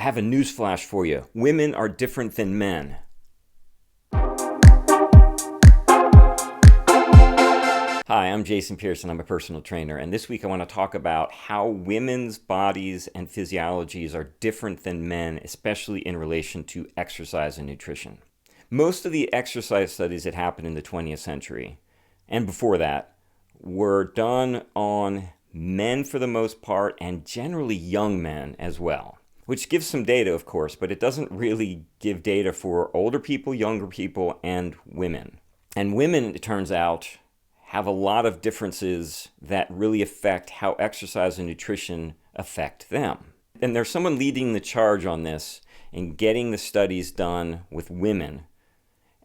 I have a newsflash for you. Women are different than men. Hi, I'm Jason Pearson. I'm a personal trainer, and this week I want to talk about how women's bodies and physiologies are different than men, especially in relation to exercise and nutrition. Most of the exercise studies that happened in the 20th century, and before that, were done on men for the most part, and generally young men as well. Which gives some data, of course, but it doesn't really give data for older people, younger people, and women. And women, it turns out, have a lot of differences that really affect how exercise and nutrition affect them. And there's someone leading the charge on this and getting the studies done with women.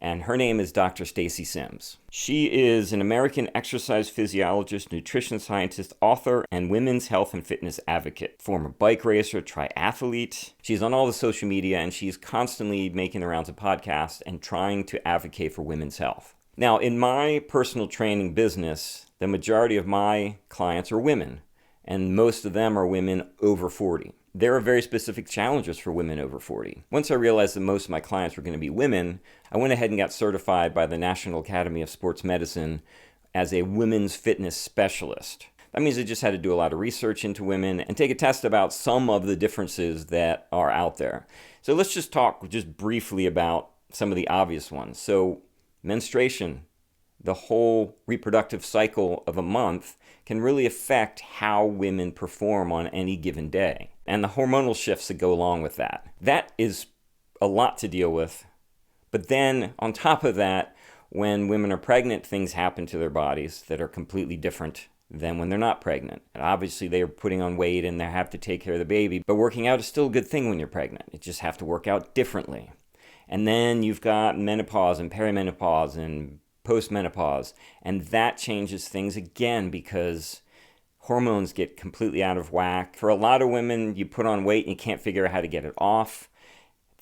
And her name is Dr. Stacy Sims. She is an American exercise physiologist, nutrition scientist, author, and women's health and fitness advocate. Former bike racer, triathlete. She's on all the social media, and she's constantly making the rounds of podcasts and trying to advocate for women's health. Now, in my personal training business, the majority of my clients are women, and most of them are women over 40. There are very specific challenges for women over 40. Once I realized that most of my clients were going to be women, I went ahead and got certified by the National Academy of Sports Medicine as a women's fitness specialist. That means I just had to do a lot of research into women and take a test about some of the differences that are out there. So let's just talk just briefly about some of the obvious ones. So menstruation, the whole reproductive cycle of a month, can really affect how women perform on any given day, and the hormonal shifts that go along with that. That is a lot to deal with. But then on top of that, when women are pregnant, things happen to their bodies that are completely different than when they're not pregnant. And obviously they are putting on weight and they have to take care of the baby, but working out is still a good thing when you're pregnant. You just have to work out differently. And then you've got menopause and perimenopause and postmenopause, and that changes things again because hormones get completely out of whack. For a lot of women, you put on weight and you can't figure out how to get it off.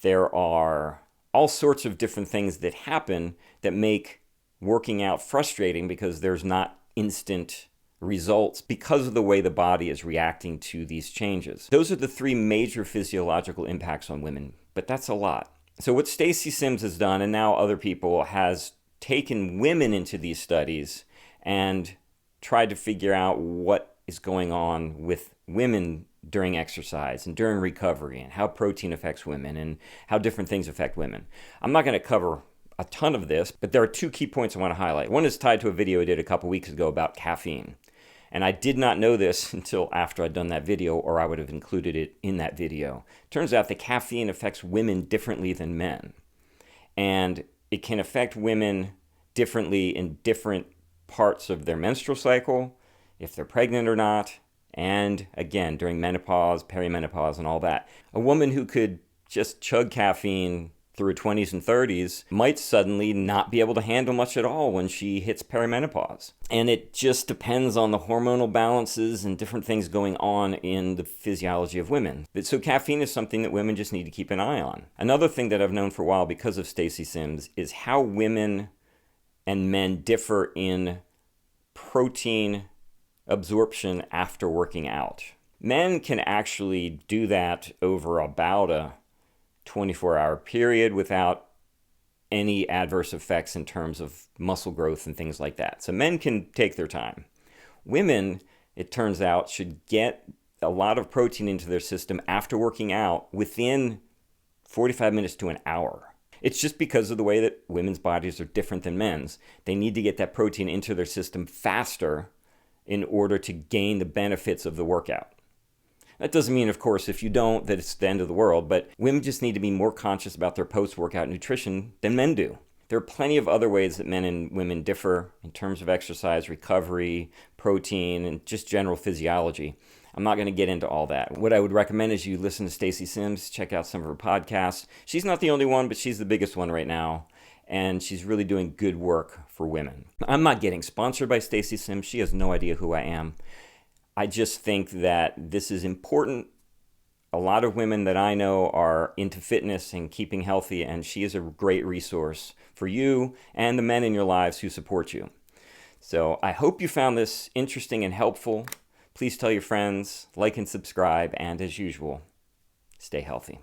There are all sorts of different things that happen that make working out frustrating because there's not instant results because of the way the body is reacting to these changes. Those are the three major physiological impacts on women, but that's a lot. So what Stacy Sims has done, and now other people, has taken women into these studies and tried to figure out what is going on with women during exercise and during recovery and how protein affects women and how different things affect women. I'm not going to cover a ton of this, but there are two key points I want to highlight. One is tied to a video I did a couple weeks ago about caffeine. And I did not know this until after I'd done that video, or I would have included it in that video. Turns out that caffeine affects women differently than men. And it can affect women differently in different parts of their menstrual cycle, if they're pregnant or not, and again, during menopause, perimenopause, and all that. A woman who could just chug caffeine through her 20s and 30s might suddenly not be able to handle much at all when she hits perimenopause. And it just depends on the hormonal balances and different things going on in the physiology of women. So caffeine is something that women just need to keep an eye on. Another thing that I've known for a while because of Stacy Sims is how women and men differ in protein absorption after working out. Men can actually do that over about a 24-hour period without any adverse effects in terms of muscle growth and things like that. So men can take their time. Women, it turns out, should get a lot of protein into their system after working out within 45 minutes to an hour. It's just because of the way that women's bodies are different than men's. They need to get that protein into their system faster in order to gain the benefits of the workout. That doesn't mean, of course, if you don't, that it's the end of the world, but women just need to be more conscious about their post-workout nutrition than men do. There are plenty of other ways that men and women differ in terms of exercise, recovery, protein, and just general physiology. I'm not going to get into all that. What I would recommend is you listen to Stacy Sims, check out some of her podcasts. She's not the only one, but she's the biggest one right now, and she's really doing good work for women. I'm not getting sponsored by Stacy Sims. She has no idea who I am. I just think that this is important. A lot of women that I know are into fitness and keeping healthy, and she is a great resource for you and the men in your lives who support you. So I hope you found this interesting and helpful. Please tell your friends, like and subscribe, and as usual, Stay healthy.